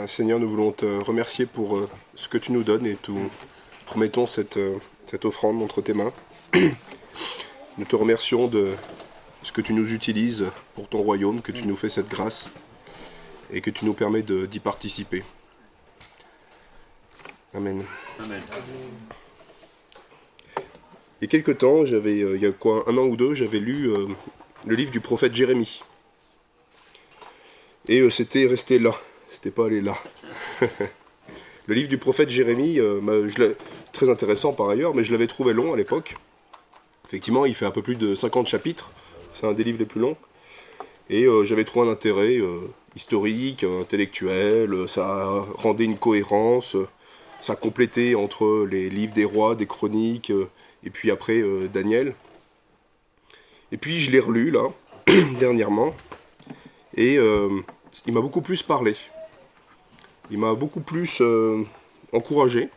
Seigneur, nous voulons te remercier pour ce que tu nous donnes et nous remettons cette offrande entre tes mains. Nous te remercions de ce que tu nous utilises pour ton royaume, que tu nous fais cette grâce et que tu nous permets d'y participer. Amen. Amen. Il y a quelque temps, il y a quoi, un an ou deux, j'avais lu le livre du prophète Jérémie. Et c'était resté là, c'était pas allé là. Le livre du prophète Jérémie, très intéressant par ailleurs, mais je l'avais trouvé long à l'époque. Effectivement, il fait un peu plus de 50 chapitres, c'est un des livres les plus longs. Et j'avais trouvé un intérêt historique, intellectuel, ça rendait une cohérence, ça complétait entre les livres des rois, des chroniques, et puis après Daniel. Et puis je l'ai relu là, dernièrement, et il m'a beaucoup plus parlé. Il m'a beaucoup plus encouragé.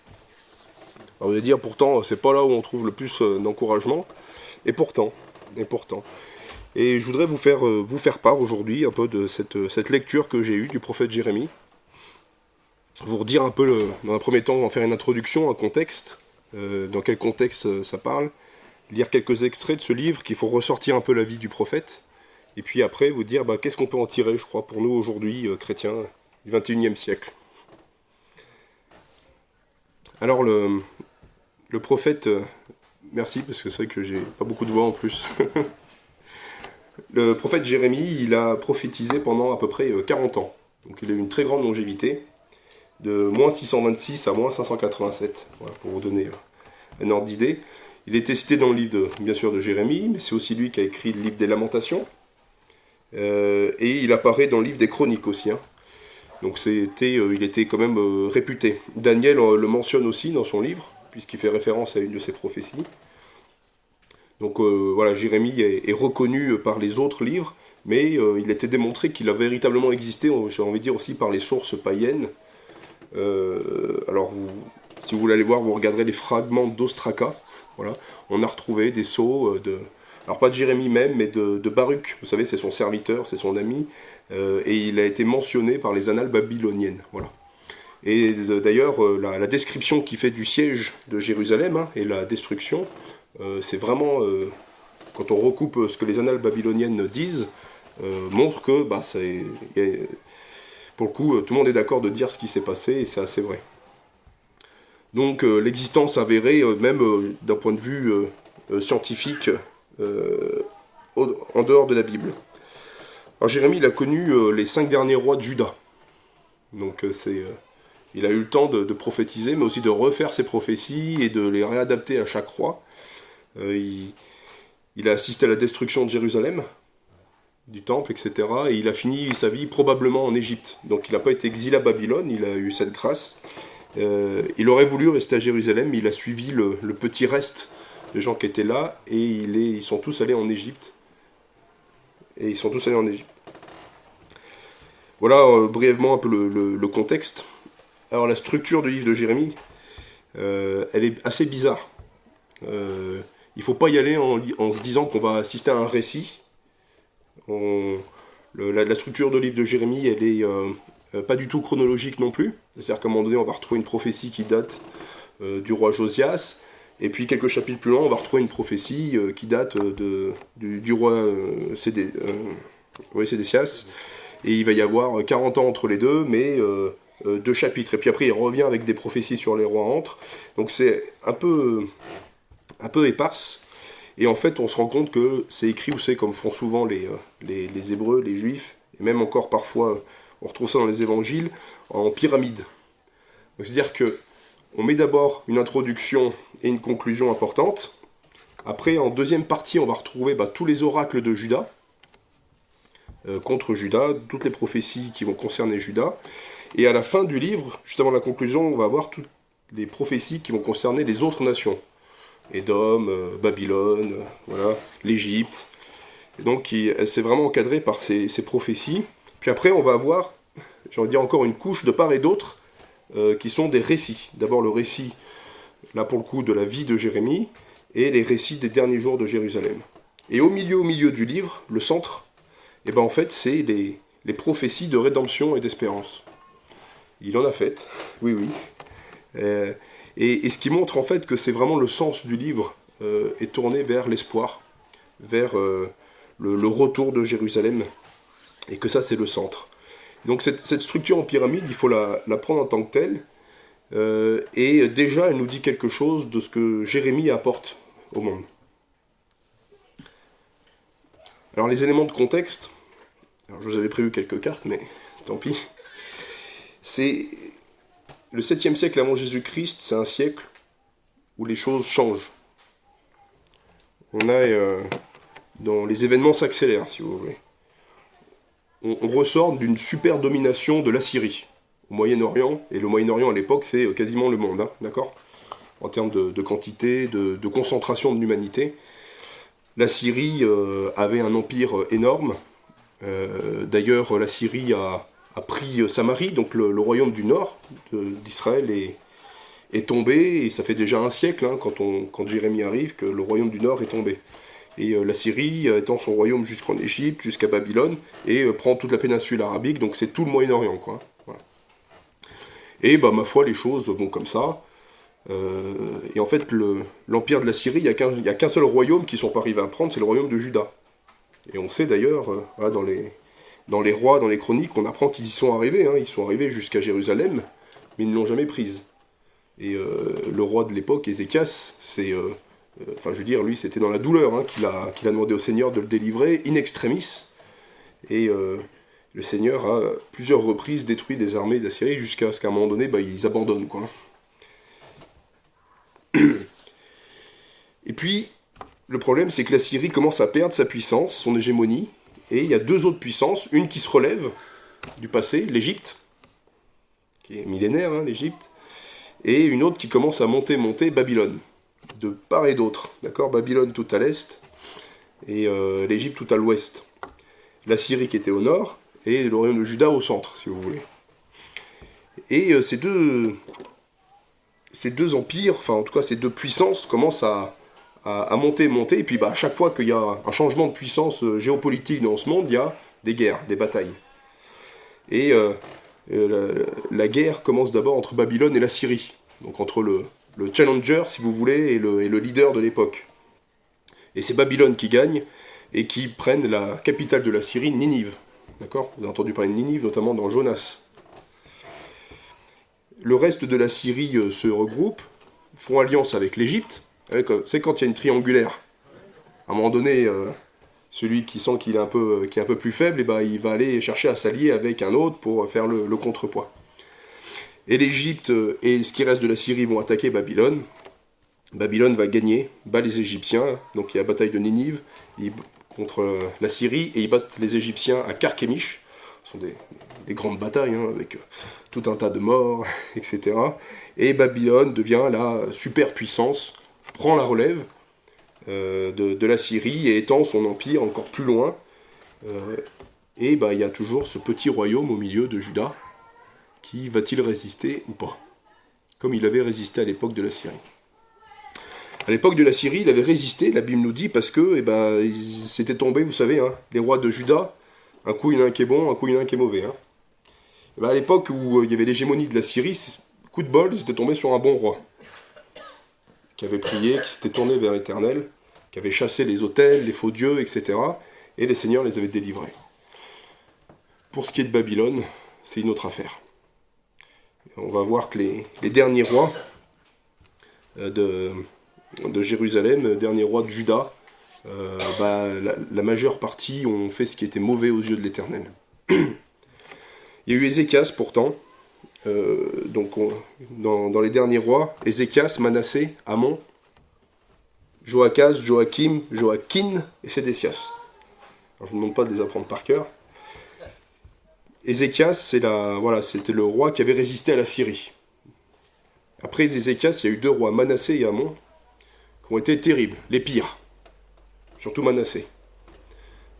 Alors vous allez dire, pourtant, c'est pas là où on trouve le plus d'encouragement, et pourtant. Et je voudrais vous faire part aujourd'hui un peu de cette lecture que j'ai eue du prophète Jérémie. Vous redire un peu, dans un premier temps, en faire une introduction, un contexte, dans quel contexte ça parle, lire quelques extraits de ce livre, qu'il faut ressortir un peu la vie du prophète, et puis après vous dire qu'est-ce qu'on peut en tirer, je crois, pour nous aujourd'hui, chrétiens, du XXIe siècle. Alors le prophète, merci, parce que c'est vrai que j'ai pas beaucoup de voix en plus. Le prophète Jérémie, il a prophétisé pendant à peu près 40 ans. Donc il a eu une très grande longévité, de moins 626 à moins 587, voilà, pour vous donner un ordre d'idée. Il était cité dans le livre, bien sûr, de Jérémie, mais c'est aussi lui qui a écrit le livre des Lamentations. Et il apparaît dans le livre des Chroniques aussi. Donc il était quand même réputé. Daniel le mentionne aussi dans son livre, puisqu'il fait référence à une de ses prophéties. Donc voilà, Jérémie est reconnu par les autres livres, mais il était démontré qu'il a véritablement existé, j'ai envie de dire aussi par les sources païennes. Alors si vous voulez aller voir, vous regarderez les fragments d'Ostraka. Voilà. On a retrouvé des sceaux alors pas de Jérémie même, mais de Baruch. Vous savez, c'est son serviteur, c'est son ami, et il a été mentionné par les annales babyloniennes. Voilà. Et d'ailleurs, la description qu'il fait du siège de Jérusalem et la destruction, c'est vraiment, quand on recoupe ce que les annales babyloniennes disent, montre que, pour le coup, tout le monde est d'accord de dire ce qui s'est passé, et c'est assez vrai. Donc l'existence avérée, même d'un point de vue scientifique, en dehors de la Bible. Alors Jérémie, il a connu les 5 derniers rois de Juda. Donc il a eu le temps de prophétiser, mais aussi de refaire ses prophéties et de les réadapter à chaque roi. Il a assisté à la destruction de Jérusalem, du temple, etc. Et il a fini sa vie probablement en Égypte. Donc il n'a pas été exilé à Babylone, il a eu cette grâce. Il aurait voulu rester à Jérusalem, mais il a suivi le petit reste des gens qui étaient là, et ils sont tous allés en Égypte. Voilà brièvement un peu le contexte. Alors la structure du livre de Jérémie, elle est assez bizarre. Il ne faut pas y aller en se disant qu'on va assister à un récit. La structure du livre de Jérémie, elle est pas du tout chronologique non plus. C'est-à-dire qu'à un moment donné, on va retrouver une prophétie qui date du roi Josias, et puis quelques chapitres plus loin, on va retrouver une prophétie qui date du roi Sédécias, et il va y avoir 40 ans entre les deux, mais 2 chapitres. Et puis après, il revient avec des prophéties sur les rois entre. Donc c'est un peu éparse. Et en fait, on se rend compte que c'est écrit, vous savez, comme font souvent les Hébreux, les Juifs, et même encore parfois, on retrouve ça dans les évangiles, en pyramide. C'est-à-dire que on met d'abord une introduction et une conclusion importante. Après, en deuxième partie, on va retrouver tous les oracles de Juda, contre Juda, toutes les prophéties qui vont concerner Juda. Et à la fin du livre, juste avant la conclusion, on va avoir toutes les prophéties qui vont concerner les autres nations. Édom, Babylone, voilà, l'Égypte. Et donc c'est vraiment encadré par ces prophéties. Puis après, on va avoir, j'ai envie de dire encore une couche de part et d'autre, qui sont des récits. D'abord le récit, là pour le coup, de la vie de Jérémie, et les récits des derniers jours de Jérusalem. Et au milieu du livre, le centre, en fait, c'est les prophéties de rédemption et d'espérance. Il en a fait, oui, oui. Et ce qui montre en fait que c'est vraiment le sens du livre est tourné vers l'espoir, vers le retour de Jérusalem, et que ça c'est le centre. Donc cette structure en pyramide, il faut la prendre en tant que telle, et déjà elle nous dit quelque chose de ce que Jérémie apporte au monde. Alors les éléments de contexte, alors je vous avais prévu quelques cartes, mais tant pis. C'est le 7e siècle avant Jésus-Christ, c'est un siècle où les choses changent. On a dans les événements s'accélèrent, si vous voulez. On ressort d'une super domination de l'Assyrie au Moyen-Orient, et le Moyen-Orient à l'époque c'est quasiment le monde, hein, d'accord ? En termes de quantité, de concentration de l'humanité. La Syrie avait un empire énorme. D'ailleurs, la Syrie a pris Samarie, donc le royaume du nord d'Israël est tombé, et ça fait déjà un siècle, hein, quand Jérémie arrive, que le royaume du nord est tombé. Et la Syrie étend son royaume jusqu'en Égypte, jusqu'à Babylone, et prend toute la péninsule arabique, donc c'est tout le Moyen-Orient, quoi. Voilà. Et bah, ma foi, les choses vont comme ça. Et en fait, l'empire de la Syrie, il n'y a qu'un seul royaume qui ne sont pas arrivés à prendre, c'est le royaume de Juda. Et on sait d'ailleurs, dans les rois, dans les chroniques, on apprend qu'ils y sont arrivés, hein, ils sont arrivés jusqu'à Jérusalem, mais ils ne l'ont jamais prise. Et le roi de l'époque, Ézéchias, je veux dire, lui, c'était dans la douleur, hein, qu'il a demandé au Seigneur de le délivrer, in extremis. Et le Seigneur a plusieurs reprises détruit des armées d'Assyrie, jusqu'à ce qu'à un moment donné, ils abandonnent, quoi. Et puis, le problème, c'est que la Syrie commence à perdre sa puissance, son hégémonie, et il y a deux autres puissances, une qui se relève du passé, l'Égypte, qui est millénaire, hein, l'Égypte, et une autre qui commence à monter, Babylone, de part et d'autre, d'accord ? Babylone tout à l'est, et l'Égypte tout à l'ouest. La Syrie qui était au nord, et le royaume de Juda au centre, si vous voulez. Et ces deux empires, enfin en tout cas ces deux puissances, commencent à monter, et puis à chaque fois qu'il y a un changement de puissance géopolitique dans ce monde, il y a des guerres, des batailles. Et la guerre commence d'abord entre Babylone et la Syrie, donc entre le challenger, si vous voulez, et le leader de l'époque. Et c'est Babylone qui gagne, et qui prennent la capitale de la Syrie, Ninive. D'accord ? Vous avez entendu parler de Ninive, notamment dans Jonas. Le reste de la Syrie se regroupe, font alliance avec l'Égypte. C'est quand il y a une triangulaire. À un moment donné, celui qui sent qu'il est un peu plus faible, il va aller chercher à s'allier avec un autre pour faire le contrepoids. Et l'Égypte et ce qui reste de la Syrie vont attaquer Babylone. Babylone va gagner, bat les Égyptiens, donc il y a la bataille de Ninive contre la Syrie, et ils battent les Égyptiens à Carchemish. Ce sont des grandes batailles, hein, avec tout un tas de morts, etc. Et Babylone devient la superpuissance, prend la relève de la Syrie et étend son empire encore plus loin. Et il y a toujours ce petit royaume au milieu de Juda, qui va-t-il résister ou pas ? Comme il avait résisté à l'époque de la Syrie. À l'époque de la Syrie, il avait résisté, la Bible nous dit, parce que ils s'étaient tombés, vous savez, hein, les rois de Juda, un coup il y en a un qui est bon, un coup il y en a un qui est mauvais. Hein. À l'époque où il y avait l'hégémonie de la Syrie, coup de bol, ils étaient tombés sur un bon roi, qui avait prié, qui s'était tourné vers l'Éternel, qui avait chassé les autels, les faux dieux, etc. Et les seigneurs les avaient délivrés. Pour ce qui est de Babylone, c'est une autre affaire. On va voir que les derniers rois de Jérusalem, derniers rois de Juda, la majeure partie ont fait ce qui était mauvais aux yeux de l'Éternel. Il y a eu Ézéchias pourtant, dans les derniers rois, Ézéchias, Manassé, Amon, Joachaz, Joachim, Joachine et Sédécias. Alors, je ne vous demande pas de les apprendre par cœur. Ézéchias, c'était le roi qui avait résisté à la Syrie. Après Ézéchias, il y a eu deux rois, Manassé et Amon, qui ont été terribles, les pires. Surtout Manassé.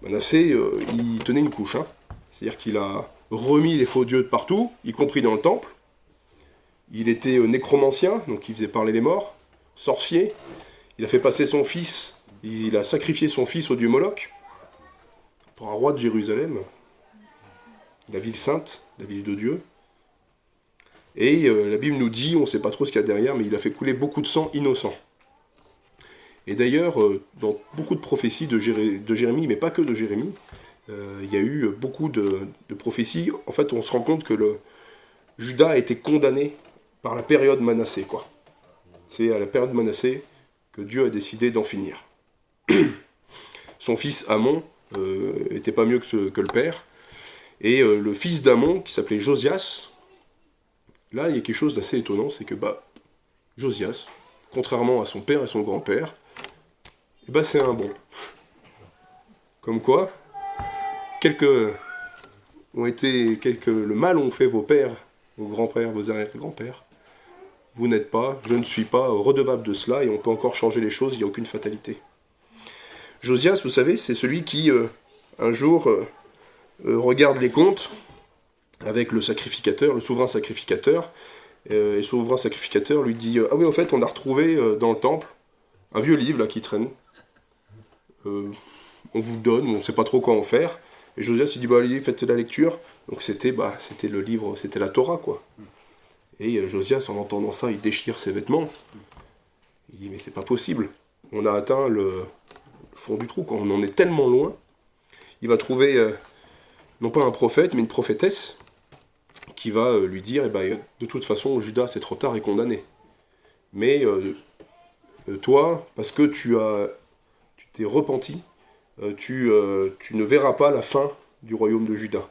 Manassé, il tenait une couche, hein. C'est-à-dire qu'il a remis les faux dieux de partout, y compris dans le temple. Il était nécromancien, donc il faisait parler les morts, sorcier. Il a fait passer son fils, il a sacrifié son fils au dieu Moloch. Pour un roi de Jérusalem, la ville sainte, la ville de Dieu. Et la Bible nous dit, on ne sait pas trop ce qu'il y a derrière, mais il a fait couler beaucoup de sang innocent. Et d'ailleurs, dans beaucoup de prophéties de Jérémie, mais pas que de Jérémie, il y a eu beaucoup de prophéties. En fait, on se rend compte que Juda a été condamné par la période Manassé, quoi. C'est à la période Manassé que Dieu a décidé d'en finir. Son fils Amon était pas mieux que le père. Et le fils d'Amon, qui s'appelait Josias, là, il y a quelque chose d'assez étonnant, c'est que Josias, contrairement à son père et son grand-père, c'est un bon. Comme quoi, le mal ont fait vos pères, vos grands-pères, vos arrière-grands-pères. Vous n'êtes pas, je ne suis pas redevable de cela, et on peut encore changer les choses, il n'y a aucune fatalité. Josias, vous savez, c'est celui qui, un jour, regarde les comptes avec le sacrificateur, le souverain sacrificateur, et le souverain sacrificateur lui dit « Ah oui, en fait, on a retrouvé dans le temple un vieux livre là qui traîne. On vous le donne, on ne sait pas trop quoi en faire. » Et Josias, il dit « Allez, faites la lecture. » Donc c'était le livre, c'était la Torah, quoi. Et Josias, en entendant ça, il déchire ses vêtements. Il dit « Mais c'est pas possible. On a atteint le fond du trou, quoi. On en est tellement loin. » Il va trouver, non pas un prophète, mais une prophétesse, qui va lui dire, de toute façon, Judas, c'est trop tard et condamné. Mais toi, parce que tu t'es repenti, tu ne verras pas la fin du royaume de Juda.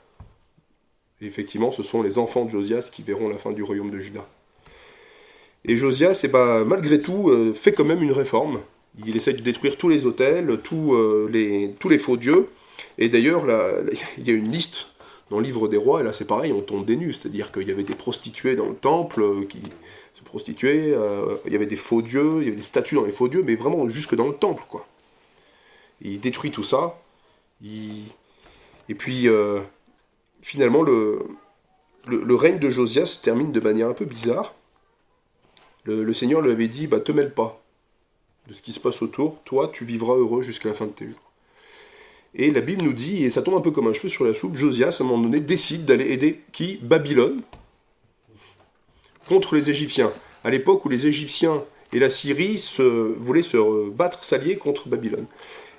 Et effectivement, ce sont les enfants de Josias qui verront la fin du royaume de Juda. Et Josias, malgré tout, fait quand même une réforme. Il essaie de détruire tous les autels, tous les faux dieux. Et d'ailleurs, il y a une liste dans le livre des rois, et là c'est pareil, on tombe des nues. C'est-à-dire qu'il y avait des prostituées dans le temple qui se prostituaient, il y avait des faux dieux, il y avait des statues dans les faux dieux, mais vraiment jusque dans le temple, quoi. Il détruit tout ça. Et puis, finalement, le règne de Josias se termine de manière un peu bizarre. Le Seigneur lui avait dit, te mêle pas de ce qui se passe autour, toi tu vivras heureux jusqu'à la fin de tes jours. Et la Bible nous dit, et ça tombe un peu comme un cheveu sur la soupe, Josias, à un moment donné, décide d'aller aider qui ? Babylone, contre les Égyptiens. À l'époque où les Égyptiens et la Syrie voulaient se battre, s'allier contre Babylone.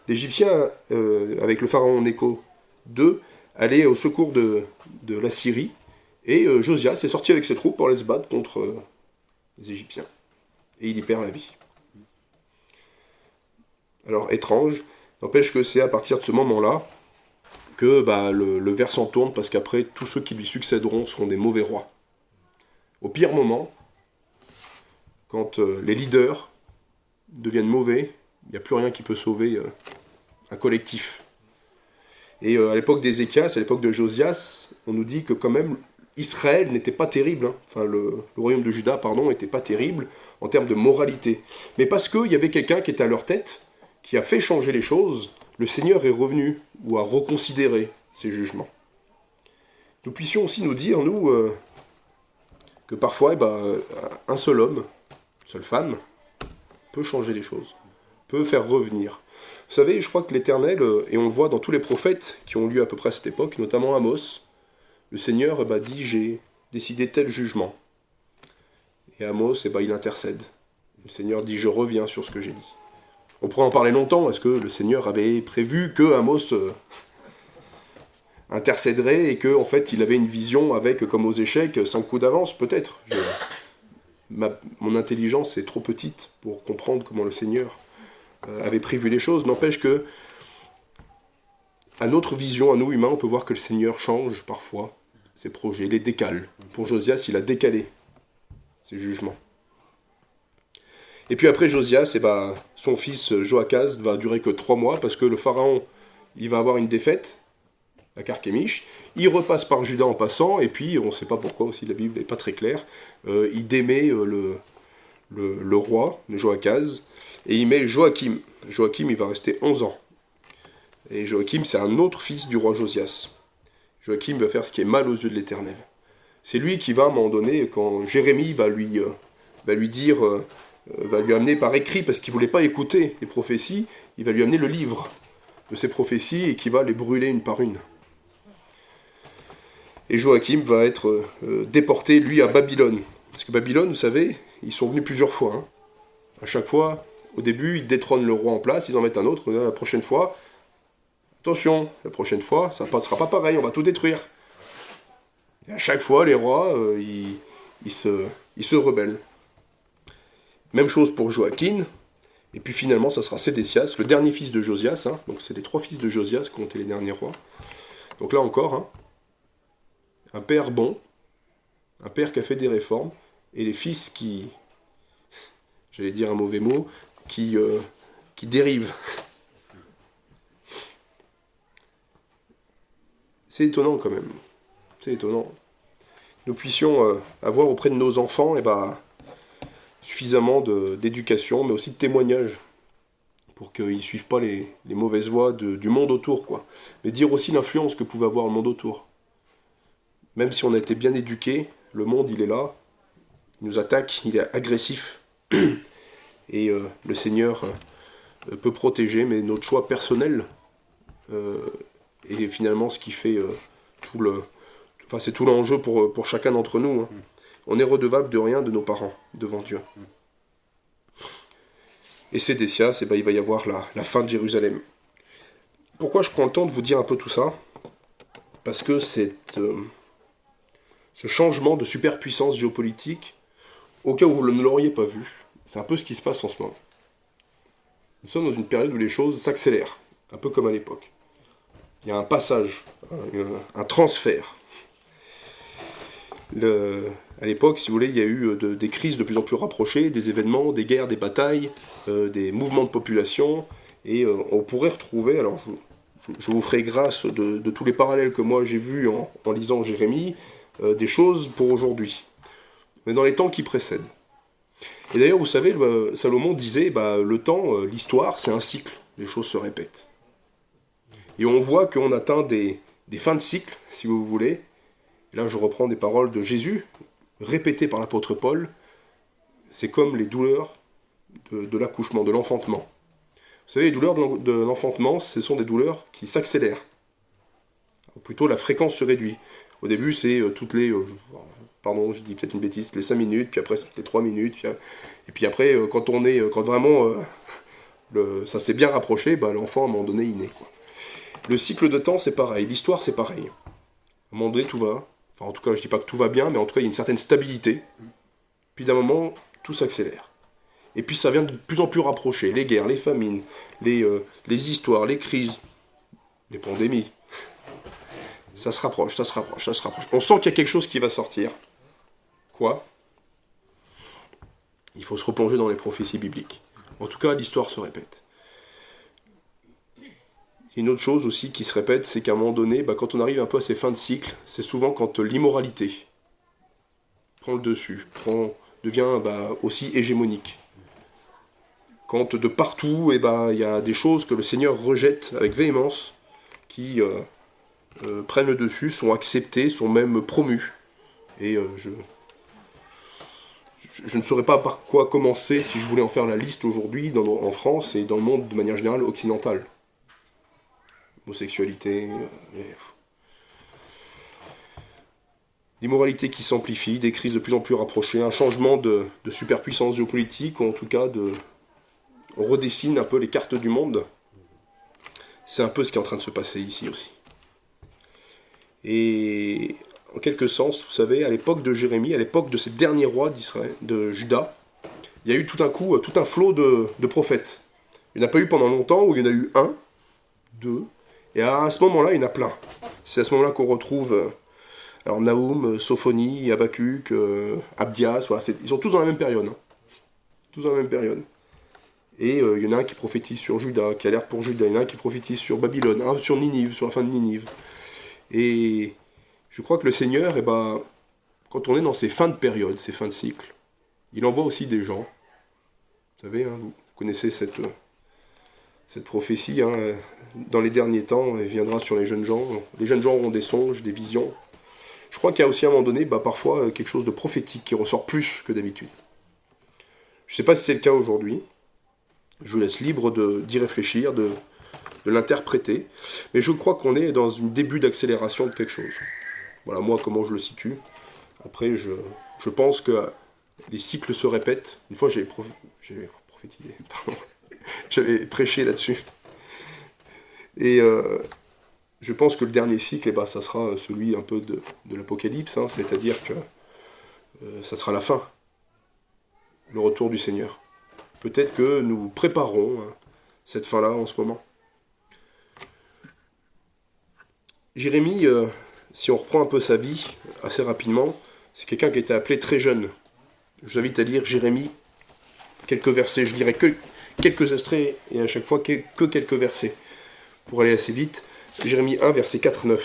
L'Égyptien, avec le pharaon Nécho II, allait au secours de la Syrie, et Josias est sorti avec ses troupes pour aller se battre contre les Égyptiens. Et il y perd la vie. Alors, étrange, n'empêche que c'est à partir de ce moment-là que le versant tourne, parce qu'après, tous ceux qui lui succéderont seront des mauvais rois. Au pire moment, quand les leaders deviennent mauvais, il n'y a plus rien qui peut sauver un collectif. Et à l'époque d'Ézéchias, à l'époque de Josias, on nous dit que quand même, Israël n'était pas terrible, hein. Enfin le royaume de Juda, n'était pas terrible en termes de moralité. Mais parce qu'il y avait quelqu'un qui était à leur tête, qui a fait changer les choses, le Seigneur est revenu, ou a reconsidéré ses jugements. Nous puissions aussi nous dire, nous, que parfois, un seul homme, une seule femme, peut changer les choses, peut faire revenir. Vous savez, je crois que l'Éternel, et on le voit dans tous les prophètes qui ont lieu à peu près à cette époque, notamment Amos, le Seigneur dit, j'ai décidé tel jugement. Et Amos, il intercède. Le Seigneur dit, je reviens sur ce que j'ai dit. On pourrait en parler longtemps. Est-ce que le Seigneur avait prévu que Amos intercéderait et qu'en fait il avait une vision avec, comme aux échecs, 5 coups d'avance? Peut-être. Mon intelligence est trop petite pour comprendre comment le Seigneur avait prévu les choses. N'empêche que, à notre vision, à nous humains, on peut voir que le Seigneur change parfois ses projets, les décale. Pour Josias, il a décalé ses jugements. Et puis après Josias, son fils Joachaz va durer que 3 mois, parce que le pharaon, il va avoir une défaite à Carchemish, il repasse par Juda en passant, et puis, on ne sait pas pourquoi aussi, la Bible n'est pas très claire, il démet le roi, Joachaz, et il met Joachim. Joachim, il va rester 11 ans. Et Joachim, c'est un autre fils du roi Josias. Joachim va faire ce qui est mal aux yeux de l'Éternel. C'est lui qui va, à un moment donné, quand Jérémie va lui dire... va lui amener par écrit, parce qu'il ne voulait pas écouter les prophéties, il va lui amener le livre de ces prophéties et qui va les brûler une par une. Et Joachim va être déporté, lui, à Babylone. Parce que Babylone, vous savez, ils sont venus plusieurs fois. Hein. À chaque fois, au début, ils détrônent le roi en place, ils en mettent un autre. La prochaine fois, attention, la prochaine fois, ça ne passera pas pareil, on va tout détruire. Et à chaque fois, les rois, ils se rebellent. Même chose pour Joachim. Et puis finalement, ça sera Sédécias, le dernier fils de Josias. Hein. Donc c'est les 3 fils de Josias qui ont été les derniers rois. Donc là encore, hein, un père bon, un père qui a fait des réformes, et les fils qui, j'allais dire un mauvais mot, qui dérivent. C'est étonnant quand même. C'est étonnant. Nous puissions avoir auprès de nos enfants suffisamment d'éducation, mais aussi de témoignages, pour qu'ils ne suivent pas les mauvaises voies du monde autour, quoi. Mais dire aussi l'influence que pouvait avoir le monde autour. Même si on a été bien éduqué, le monde, il est là, il nous attaque, il est agressif, et le Seigneur peut protéger, mais notre choix personnel est finalement ce qui fait c'est tout l'enjeu pour chacun d'entre nous. Hein. On est redevable de rien de nos parents devant Dieu. Et Sédécias, il va y avoir la fin de Jérusalem. Pourquoi je prends le temps de vous dire un peu tout ça? Parce que ce changement de superpuissance géopolitique, au cas où vous ne l'auriez pas vu, c'est un peu ce qui se passe en ce moment. Nous sommes dans une période où les choses s'accélèrent, un peu comme à l'époque. Il y a un passage, un transfert. À l'époque, si vous voulez, il y a eu des crises de plus en plus rapprochées, des événements, des guerres, des batailles, des mouvements de population, et on pourrait retrouver, alors je vous ferai grâce de tous les parallèles que moi j'ai vus en lisant Jérémie, des choses pour aujourd'hui, mais dans les temps qui précèdent. Et d'ailleurs, vous savez, Salomon disait, le temps, l'histoire, c'est un cycle, les choses se répètent. Et on voit qu'on atteint des fins de cycle, si vous voulez. Et là, je reprends des paroles de Jésus, répétées par l'apôtre Paul. C'est comme les douleurs de l'accouchement, de l'enfantement. Vous savez, les douleurs de l'enfantement, ce sont des douleurs qui s'accélèrent. Ou plutôt, la fréquence se réduit. Au début, c'est toutes les... je dis peut-être une bêtise, toutes les 5 minutes, puis après, toutes les 3 minutes. Et puis après, quand vraiment ça s'est bien rapproché, l'enfant, à un moment donné, il naît. Quoi. Le cycle de temps, c'est pareil. L'histoire, c'est pareil. À un moment donné, tout va. Enfin, en tout cas, je dis pas que tout va bien, mais en tout cas, il y a une certaine stabilité. Puis d'un moment, tout s'accélère. Et puis ça vient de plus en plus rapprocher. Les guerres, les famines, les histoires, les crises, les pandémies. Ça se rapproche, ça se rapproche, ça se rapproche. On sent qu'il y a quelque chose qui va sortir. Quoi? Il faut se replonger dans les prophéties bibliques. En tout cas, l'histoire se répète. Une autre chose aussi qui se répète, c'est qu'à un moment donné, quand on arrive un peu à ces fins de cycle, c'est souvent quand l'immoralité prend le dessus, devient aussi hégémonique. Quand de partout, il y a des choses que le Seigneur rejette avec véhémence, qui prennent le dessus, sont acceptées, sont même promues. Et je ne saurais pas par quoi commencer si je voulais en faire la liste aujourd'hui en France et dans le monde de manière générale occidentale. Homosexualité, l'immoralité qui s'amplifie, des crises de plus en plus rapprochées, un changement de superpuissance géopolitique, ou en tout cas on redessine un peu les cartes du monde. C'est un peu ce qui est en train de se passer ici aussi. Et en quelque sens, vous savez, à l'époque de Jérémie, à l'époque de ces derniers rois d'Israël, de Juda, il y a eu tout un coup, tout un flot de prophètes. Il n'y en a pas eu pendant longtemps, où il y en a eu 1, 2, et à ce moment-là, il y en a plein. C'est à ce moment-là qu'on retrouve Naoum, Sophonie, Habakkuk, Abdias, voilà, ils sont tous dans la même période. Hein. Tous dans la même période. Et il y en a un qui prophétise sur Juda, qui a l'air pour Juda, il y en a un qui prophétise sur Babylone, un sur Ninive, sur la fin de Ninive. Et je crois que le Seigneur, quand on est dans ces fins de période, ces fins de cycle, il envoie aussi des gens. Vous savez, vous connaissez cette prophétie, dans les derniers temps, elle viendra sur les jeunes gens. Les jeunes gens auront des songes, des visions. Je crois qu'il y a aussi à un moment donné, parfois, quelque chose de prophétique qui ressort plus que d'habitude. Je ne sais pas si c'est le cas aujourd'hui. Je vous laisse libre d'y réfléchir, de l'interpréter. Mais je crois qu'on est dans un début d'accélération de quelque chose. Voilà, moi, comment je le situe. Après, je pense que les cycles se répètent. Une fois, j'ai prophétisé, pardon. J'avais prêché là-dessus. Et je pense que le dernier cycle, ça sera celui un peu de l'Apocalypse, hein, c'est-à-dire que ça sera la fin, le retour du Seigneur. Peut-être que nous préparons cette fin-là en ce moment. Jérémie, si on reprend un peu sa vie assez rapidement, c'est quelqu'un qui a été appelé très jeune. Je vous invite à lire Jérémie, quelques versets, je dirais que quelques extraits et à chaque fois que quelques versets. Pour aller assez vite, Jérémie 1, verset 4-9,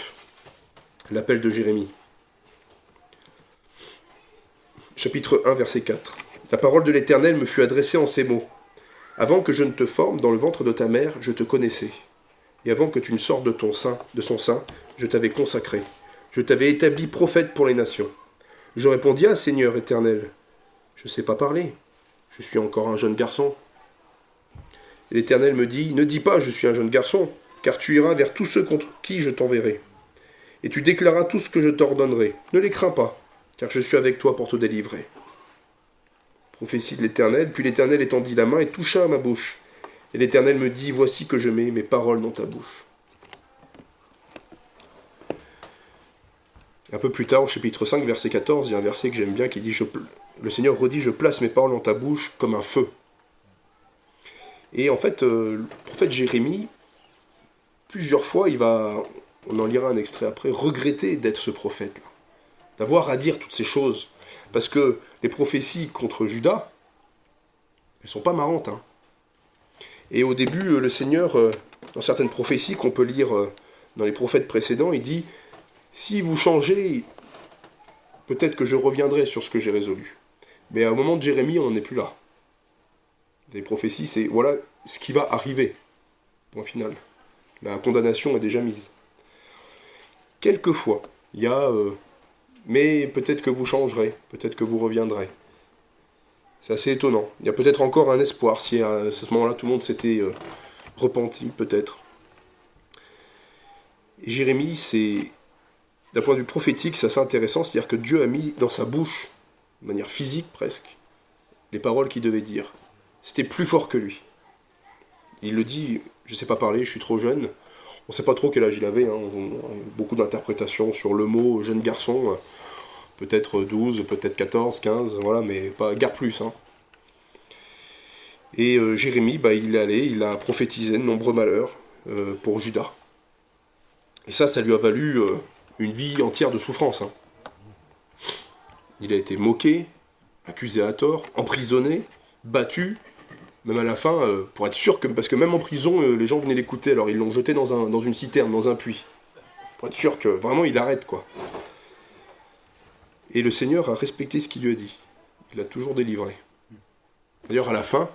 l'appel de Jérémie. Chapitre 1, verset 4. La parole de l'Éternel me fut adressée en ces mots. Avant que je ne te forme dans le ventre de ta mère, je te connaissais. Et avant que tu ne sortes de son sein, je t'avais consacré. Je t'avais établi prophète pour les nations. Je répondis à Seigneur éternel, je ne sais pas parler. Je suis encore un jeune garçon. Et l'Éternel me dit, ne dis pas je suis un jeune garçon, car tu iras vers tous ceux contre qui je t'enverrai. Et tu déclareras tout ce que je t'ordonnerai. Ne les crains pas, car je suis avec toi pour te délivrer. Prophétie de l'Éternel, puis l'Éternel étendit la main et toucha à ma bouche. Et l'Éternel me dit, voici que je mets mes paroles dans ta bouche. Un peu plus tard, au chapitre 5, verset 14, il y a un verset que j'aime bien qui dit, le Seigneur redit, je place mes paroles dans ta bouche comme un feu. Et en fait, le prophète Jérémie, plusieurs fois, on en lira un extrait après, regretter d'être ce prophète-là, d'avoir à dire toutes ces choses. Parce que les prophéties contre Juda, elles sont pas marrantes. Hein. Et au début, le Seigneur, dans certaines prophéties qu'on peut lire dans les prophètes précédents, il dit, si vous changez, peut-être que je reviendrai sur ce que j'ai résolu. Mais au moment de Jérémie, on n'est plus là. Les prophéties, c'est voilà ce qui va arriver. Point final. La condamnation est déjà mise. Quelquefois, il y a mais peut-être que vous changerez, peut-être que vous reviendrez. C'est assez étonnant. Il y a peut-être encore un espoir si à ce moment-là tout le monde s'était repenti, peut-être. Et Jérémie, c'est d'un point de vue prophétique, c'est assez intéressant, c'est-à-dire que Dieu a mis dans sa bouche, de manière physique presque, les paroles qu'il devait dire. C'était plus fort que lui. Il le dit, je ne sais pas parler, je suis trop jeune. On ne sait pas trop quel âge il avait, hein. Beaucoup d'interprétations sur le mot jeune garçon, peut-être 12, peut-être 14, 15, voilà, mais pas guère plus. Hein. Et Jérémie, il est allé, il a prophétisé de nombreux malheurs pour Juda. Et ça lui a valu une vie entière de souffrance. Hein. Il a été moqué, accusé à tort, emprisonné, battu, même à la fin, pour être sûr que... Parce que même en prison, les gens venaient l'écouter, alors ils l'ont jeté dans une citerne, dans un puits. Pour être sûr que vraiment il arrête, quoi. Et le Seigneur a respecté ce qu'il lui a dit. Il a toujours délivré. D'ailleurs, à la fin,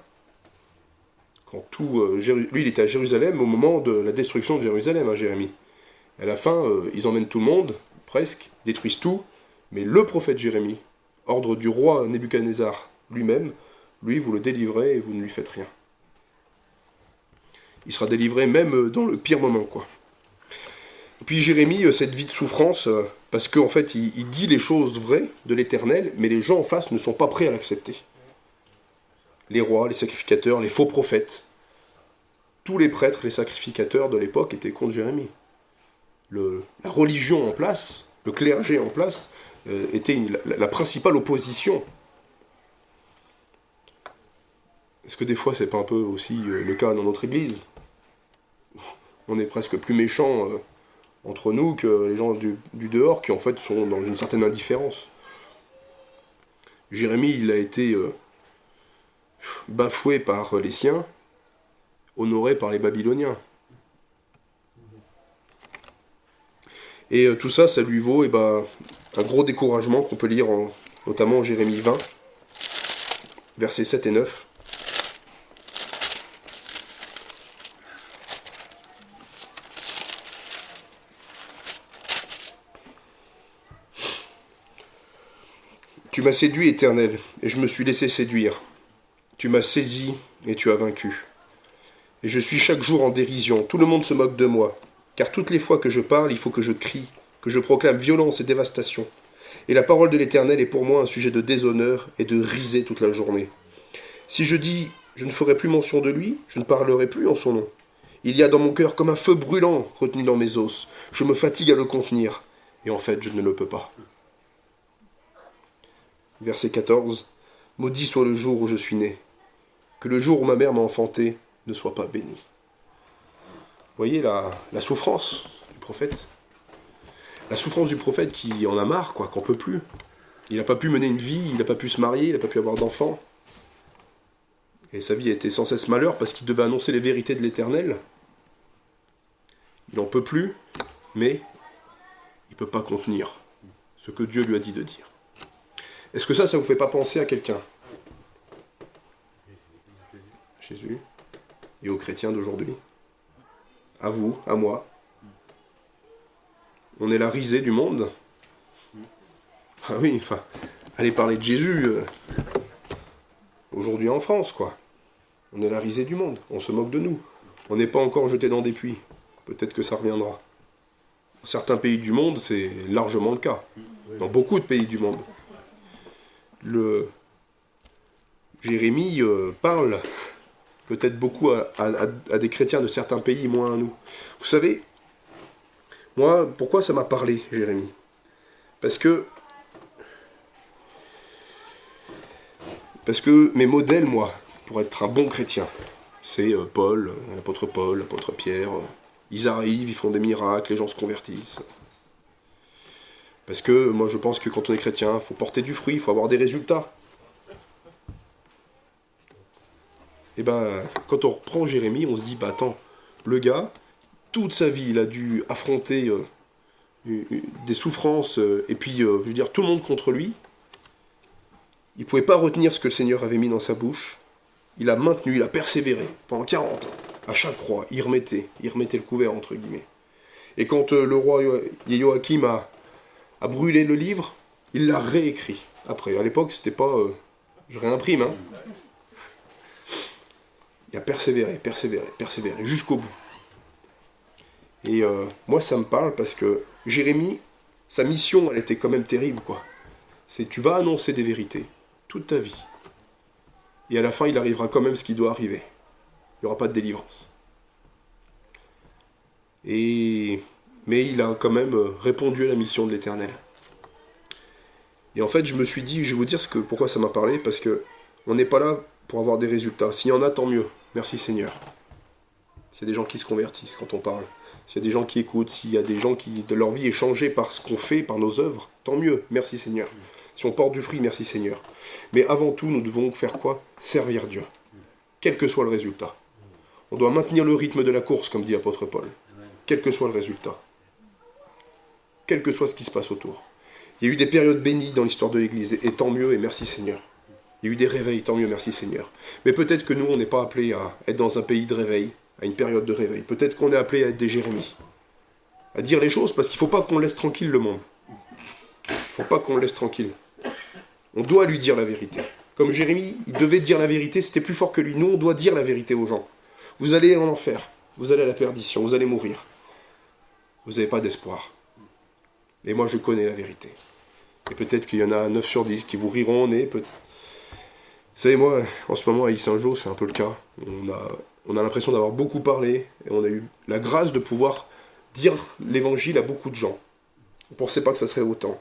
quand lui, il était à Jérusalem au moment de la destruction de Jérusalem, hein, Jérémie. À la fin, ils emmènent tout le monde, presque, détruisent tout, mais le prophète Jérémie, ordre du roi Nebuchadnezzar lui-même, lui, vous le délivrez et vous ne lui faites rien. Il sera délivré même dans le pire moment, quoi. Et puis Jérémie, cette vie de souffrance, parce qu'en fait, il dit les choses vraies de l'Éternel, mais les gens en face ne sont pas prêts à l'accepter. Les rois, les sacrificateurs, les faux prophètes, tous les prêtres, les sacrificateurs de l'époque étaient contre Jérémie. La religion en place, le clergé en place, était la principale opposition. Est-ce que des fois, c'est pas un peu aussi le cas dans notre Église ? On est presque plus méchants entre nous que les gens du dehors qui en fait sont dans une certaine indifférence. Jérémie, il a été bafoué par les siens, honoré par les Babyloniens. Et tout ça, ça lui vaut un gros découragement qu'on peut lire notamment en Jérémie 20, versets 7 et 9. Tu m'as séduit, Éternel, et je me suis laissé séduire. Tu m'as saisi, et tu as vaincu. Et je suis chaque jour en dérision. Tout le monde se moque de moi. Car toutes les fois que je parle, il faut que je crie. que je proclame violence et dévastation. Et la parole de l'Éternel est pour moi un sujet de déshonneur et de risée toute la journée. Si je dis, je ne ferai plus mention de lui, je ne parlerai plus en son nom. Il y a dans mon cœur comme un feu brûlant retenu dans mes os. Je me fatigue à le contenir, et en fait je ne le peux pas. Verset 14. Maudit soit le jour où je suis né. Que le jour où ma mère m'a enfanté ne soit pas béni. Vous voyez la souffrance du prophète. La souffrance du prophète qui en a marre, quoi, qu'on peut plus. Il n'a pas pu mener une vie, il n'a pas pu se marier, il n'a pas pu avoir d'enfants. Et sa vie a été sans cesse malheur parce qu'il devait annoncer les vérités de l'Éternel. Il n'en peut plus, mais il ne peut pas contenir ce que Dieu lui a dit de dire. Est-ce que ça ne vous fait pas penser à quelqu'un? Jésus et aux chrétiens d'aujourd'hui. À vous, à moi. On est la risée du monde. Ah oui, enfin, allez parler de Jésus aujourd'hui en France, quoi. On est la risée du monde, on se moque de nous. On n'est pas encore jeté dans des puits. Peut-être que ça reviendra. Dans certains pays du monde, c'est largement le cas. Dans beaucoup de pays du monde. Jérémie parle peut-être beaucoup à des chrétiens de certains pays, moins à nous. Vous savez, moi, pourquoi ça m'a parlé, Jérémie? Parce que mes modèles, moi, pour être un bon chrétien, c'est Paul, l'apôtre Pierre. Ils arrivent, ils font des miracles, les gens se convertissent. Parce que moi, je pense que quand on est chrétien, il faut porter du fruit, il faut avoir des résultats. Et quand on reprend Jérémie, on se dit, attends, le gars, toute sa vie, il a dû affronter des souffrances, et puis, je veux dire, tout le monde contre lui. Il ne pouvait pas retenir ce que le Seigneur avait mis dans sa bouche. Il a maintenu, il a persévéré pendant 40 ans. À chaque croix, il remettait le couvert, entre guillemets. Et quand le roi Joachim a brûlé le livre, il l'a réécrit. Après, à l'époque, c'était pas... je réimprime, hein. Il a persévéré, jusqu'au bout. Et moi, ça me parle parce que Jérémie, sa mission, elle était quand même terrible, quoi. C'est tu vas annoncer des vérités toute ta vie. Et à la fin, il arrivera quand même ce qui doit arriver. Il n'y aura pas de délivrance. Mais il a quand même répondu à la mission de l'Éternel. Et en fait, je me suis dit, je vais vous dire pourquoi ça m'a parlé, parce que on n'est pas là pour avoir des résultats. S'il y en a, tant mieux. Merci Seigneur. S'il y a des gens qui se convertissent quand on parle, s'il y a des gens qui écoutent, s'il y a des gens qui de leur vie est changée par ce qu'on fait, par nos œuvres, tant mieux. Merci Seigneur. Si on porte du fruit, merci Seigneur. Mais avant tout, nous devons faire quoi? Servir Dieu. Quel que soit le résultat. On doit maintenir le rythme de la course, comme dit l'apôtre Paul. Quel que soit le résultat. Quel que soit ce qui se passe autour. Il y a eu des périodes bénies dans l'histoire de l'Église, et tant mieux, et merci Seigneur. Il y a eu des réveils, tant mieux, merci Seigneur. Mais peut-être que nous, on n'est pas appelés à être dans un pays de réveil, à une période de réveil. Peut-être qu'on est appelés à être des Jérémies. À dire les choses, parce qu'il ne faut pas qu'on laisse tranquille le monde. Il ne faut pas qu'on le laisse tranquille. On doit lui dire la vérité. Comme Jérémie, il devait dire la vérité, c'était plus fort que lui. Nous, on doit dire la vérité aux gens. Vous allez en enfer, vous allez à la perdition, vous allez mourir. Vous n'avez pas d'espoir. Et moi, je connais la vérité. Et peut-être qu'il y en a 9 sur 10 qui vous riront au nez. Vous savez, moi, en ce moment, à Saint-Jean, c'est un peu le cas. On a l'impression d'avoir beaucoup parlé, et on a eu la grâce de pouvoir dire l'évangile à beaucoup de gens. On ne pensait pas que ça serait autant.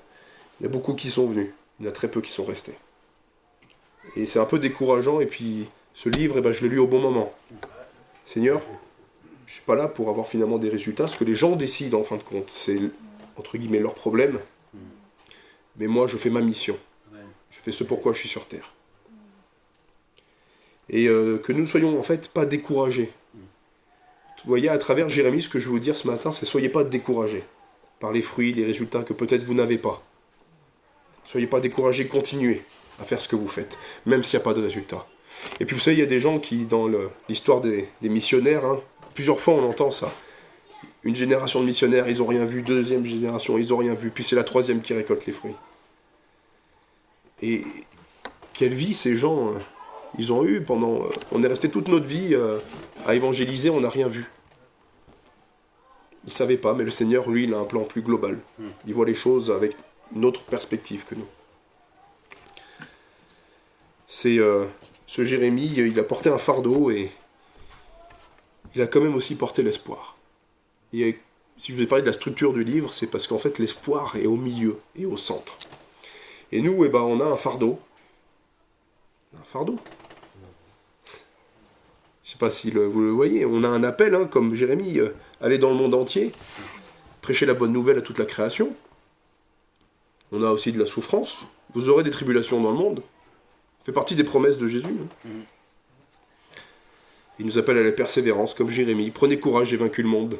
Il y a beaucoup qui sont venus. Il y en a très peu qui sont restés. Et c'est un peu décourageant, et puis ce livre, je l'ai lu au bon moment. Seigneur, je ne suis pas là pour avoir finalement des résultats, ce que les gens décident en fin de compte, c'est entre guillemets leur problème. Mais moi, je fais ma mission. Je fais ce pourquoi je suis sur terre. Et que nous ne soyons en fait pas découragés. Vous voyez, à travers Jérémie, ce que je veux vous dire ce matin, c'est soyez pas découragés par les fruits, les résultats que peut-être vous n'avez pas. Soyez pas découragés, continuez à faire ce que vous faites, même s'il n'y a pas de résultat. Et puis vous savez, il y a des gens qui, dans l'histoire des missionnaires, plusieurs fois on entend ça. Une génération de missionnaires, ils n'ont rien vu, deuxième génération, ils n'ont rien vu, puis c'est la troisième qui récolte les fruits. Et quelle vie ces gens, ils ont eu pendant... on est resté toute notre vie à évangéliser, on n'a rien vu. Ils ne savaient pas, mais le Seigneur, lui, il a un plan plus global. Il voit les choses avec une autre perspective que nous. C'est ce Jérémie, il a porté un fardeau et il a quand même aussi porté l'espoir. Et si je vous ai parlé de la structure du livre, c'est parce qu'en fait l'espoir est au milieu et au centre. Et nous, on a un fardeau. Un fardeau. Je ne sais pas si vous le voyez, on a un appel, comme Jérémie, aller dans le monde entier, prêcher la bonne nouvelle à toute la création. On a aussi de la souffrance. Vous aurez des tribulations dans le monde. Ça fait partie des promesses de Jésus. Il nous appelle à la persévérance, comme Jérémie. Prenez courage, j'ai vaincu le monde.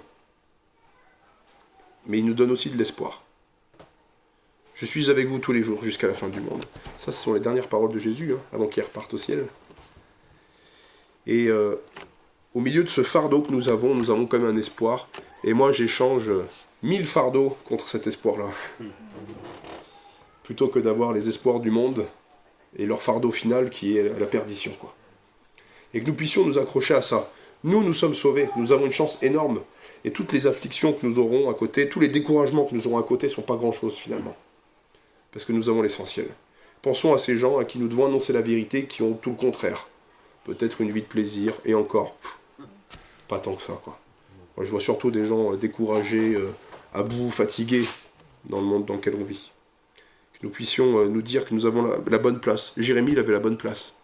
Mais il nous donne aussi de l'espoir. Je suis avec vous tous les jours jusqu'à la fin du monde. Ça, ce sont les dernières paroles de Jésus, avant qu'il reparte au ciel. Et au milieu de ce fardeau que nous avons quand même un espoir. Et moi, j'échange 1000 fardeaux contre cet espoir-là. Plutôt que d'avoir les espoirs du monde et leur fardeau final qui est la perdition, quoi. Et que nous puissions nous accrocher à ça. Nous sommes sauvés, nous avons une chance énorme. Et toutes les afflictions que nous aurons à côté, tous les découragements que nous aurons à côté ne sont pas grand-chose finalement. Parce que nous avons l'essentiel. Pensons à ces gens à qui nous devons annoncer la vérité, qui ont tout le contraire. Peut-être une vie de plaisir, et encore, pas tant que ça, quoi. Moi, je vois surtout des gens découragés, à bout, fatigués, dans le monde dans lequel on vit. Que nous puissions nous dire que nous avons la bonne place. Jérémie, il avait la bonne place.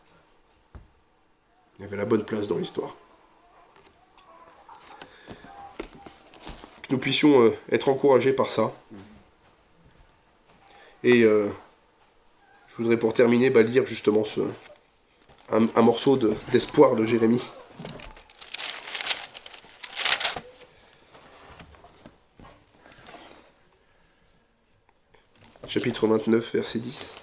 Il avait la bonne place dans l'histoire. Que nous puissions être encouragés par ça. Et je voudrais pour terminer lire justement un morceau d'espoir de Jérémie. Chapitre 29, verset 10.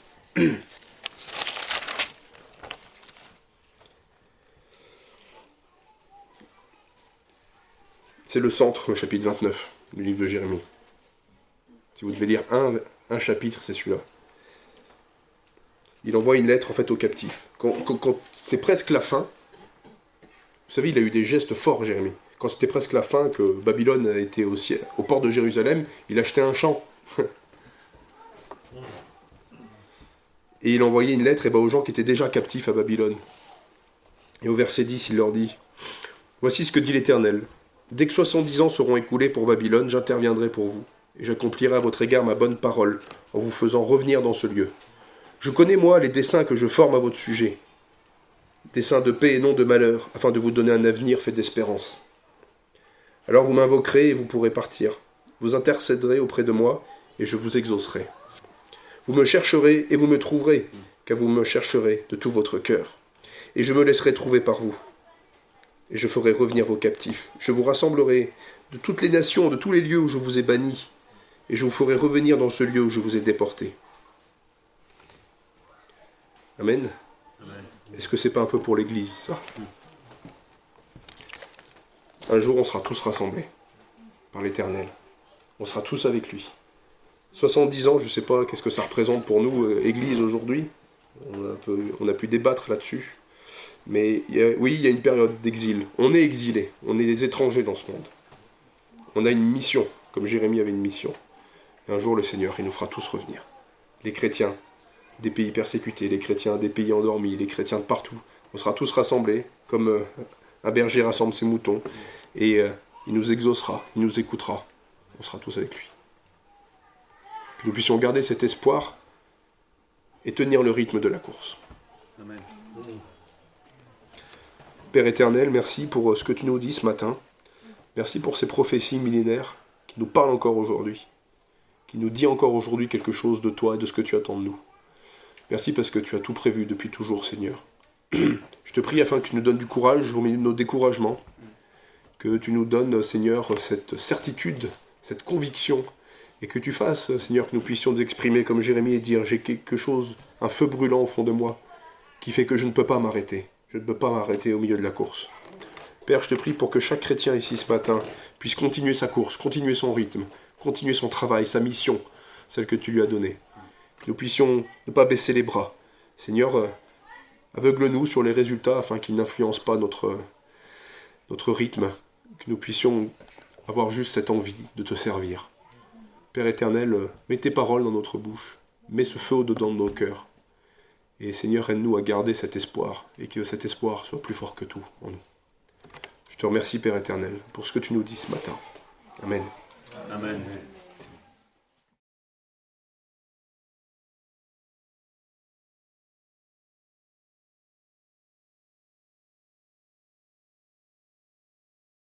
C'est le centre, le chapitre 29 du livre de Jérémie. Si vous devez lire un chapitre, c'est celui-là. Il envoie une lettre en fait aux captifs. Quand c'est presque la fin, vous savez, il a eu des gestes forts, Jérémie. Quand c'était presque la fin, que Babylone était au port de Jérusalem, il achetait un champ. Et il envoyait une lettre aux gens qui étaient déjà captifs à Babylone. Et au verset 10, il leur dit « Voici ce que dit l'Éternel. Dès que 70 ans seront écoulés pour Babylone, j'interviendrai pour vous, et j'accomplirai à votre égard ma bonne parole, en vous faisant revenir dans ce lieu. Je connais, moi, les desseins que je forme à votre sujet, desseins de paix et non de malheur, afin de vous donner un avenir fait d'espérance. Alors vous m'invoquerez et vous pourrez partir. Vous intercéderez auprès de moi, et je vous exaucerai. Vous me chercherez et vous me trouverez, car vous me chercherez de tout votre cœur. Et je me laisserai trouver par vous. Et je ferai revenir vos captifs. Je vous rassemblerai de toutes les nations, de tous les lieux où je vous ai bannis, et je vous ferai revenir dans ce lieu où je vous ai déportés. » Amen. Amen. Est-ce que c'est pas un peu pour l'Église, ça? Un jour, on sera tous rassemblés par l'Éternel. On sera tous avec lui. 70 ans, je ne sais pas qu'est-ce que ça représente pour nous, Église, aujourd'hui. On a pu débattre là-dessus. Mais oui, il y a une période d'exil. On est exilés, on est des étrangers dans ce monde. On a une mission, comme Jérémie avait une mission. Et un jour, le Seigneur, il nous fera tous revenir. Les chrétiens des pays persécutés, les chrétiens des pays endormis, les chrétiens de partout. On sera tous rassemblés, comme un berger rassemble ses moutons. Et il nous exaucera, il nous écoutera. On sera tous avec lui. Que nous puissions garder cet espoir et tenir le rythme de la course. Amen. Père éternel, merci pour ce que tu nous dis ce matin. Merci pour ces prophéties millénaires qui nous parlent encore aujourd'hui, qui nous dit encore aujourd'hui quelque chose de toi et de ce que tu attends de nous. Merci parce que tu as tout prévu depuis toujours, Seigneur. Je te prie afin que tu nous donnes du courage au milieu de nos découragements, que tu nous donnes, Seigneur, cette certitude, cette conviction, et que tu fasses, Seigneur, que nous puissions nous exprimer comme Jérémie et dire « j'ai quelque chose, un feu brûlant au fond de moi, qui fait que je ne peux pas m'arrêter. Je ne peux pas m'arrêter au milieu de la course. » Père, je te prie pour que chaque chrétien ici ce matin puisse continuer sa course, continuer son rythme, continuer son travail, sa mission, celle que tu lui as donnée. Que nous puissions ne pas baisser les bras. Seigneur, aveugle-nous sur les résultats afin qu'ils n'influencent pas notre rythme. Que nous puissions avoir juste cette envie de te servir. Père éternel, mets tes paroles dans notre bouche, mets ce feu au-dedans de nos cœurs. Et Seigneur, aide-nous à garder cet espoir, et que cet espoir soit plus fort que tout en nous. Je te remercie, Père éternel, pour ce que tu nous dis ce matin. Amen. Amen.